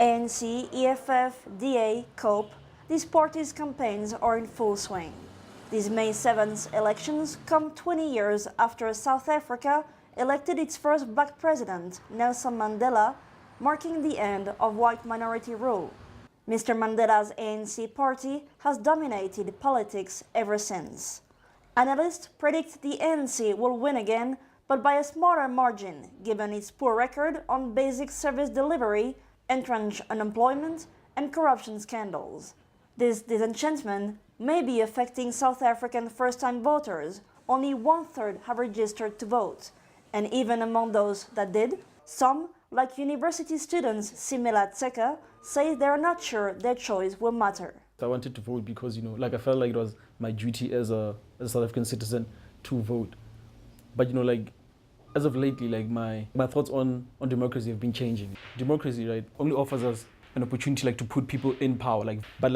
ANC, EFF, DA, COPE, these parties' campaigns are in full swing. These May 7th elections come 20 years after South Africa elected its first black president, Nelson Mandela, marking the end of white minority rule. Mr. Mandela's ANC party has dominated politics ever since. Analysts predict the ANC will win again, but by a smaller margin, given its poor record on basic service delivery, entrenched unemployment, and corruption scandals. This disenchantment may be affecting South African first-time voters. Only 1/3 have registered to vote, and even among those that did, some, like university students Simela Tseka, say they are not sure their choice will matter. I wanted to vote because, I felt like it was my duty as a South African citizen to vote. But, as of lately, my thoughts on democracy have been changing. Democracy, right, only offers us an opportunity, to put people in power, but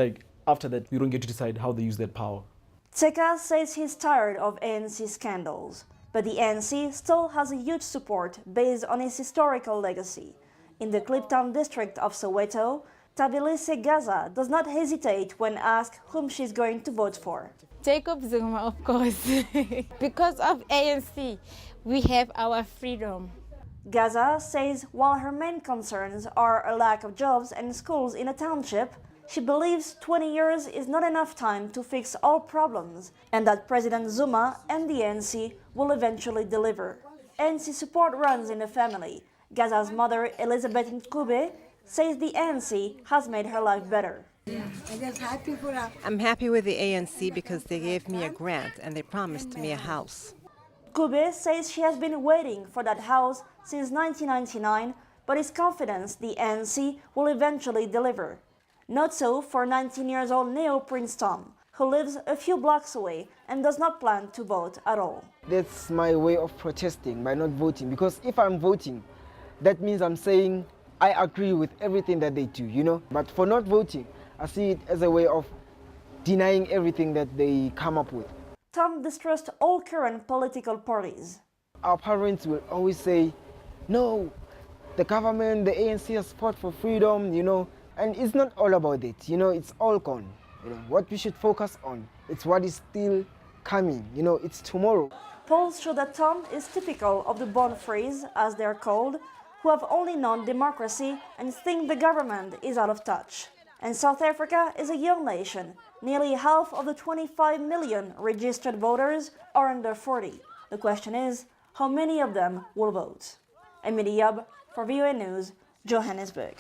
after that, we don't get to decide how they use that power. Tseka says he's tired of ANC scandals, but the ANC still has a huge support based on its historical legacy. In the Kliptown district of Soweto, Thabisile Gasa does not hesitate when asked whom she's going to vote for. Jacob Zuma, of course. Because of ANC, we have our freedom. Gasa says while her main concerns are a lack of jobs and schools in a township, she believes 20 years is not enough time to fix all problems, and that President Zuma and the ANC will eventually deliver. ANC support runs in the family. Gaza's mother, Elizabeth Mncube, says the ANC has made her life better. I'm happy with the ANC because they gave me a grant and they promised me a house. Mncube says she has been waiting for that house since 1999, but is confident the ANC will eventually deliver. Not so for 19-year-old Neo Prince Tom, who lives a few blocks away and does not plan to vote at all. That's my way of protesting by not voting, because if I'm voting, that means I'm saying I agree with everything that they do, But for not voting, I see it as a way of denying everything that they come up with. Tom distrusts all current political parties. Our parents will always say, no, the government, the ANC has fought for freedom, and it's not all about it, it's all gone. What we should focus on, it's what is still coming, it's tomorrow. Polls show that Tom is typical of the born frees, as they're called, who have only known democracy and think the government is out of touch. And South Africa is a young nation. Nearly half of the 25 million registered voters are under 40. The question is, how many of them will vote? Emilie Iob for VOA News, Johannesburg.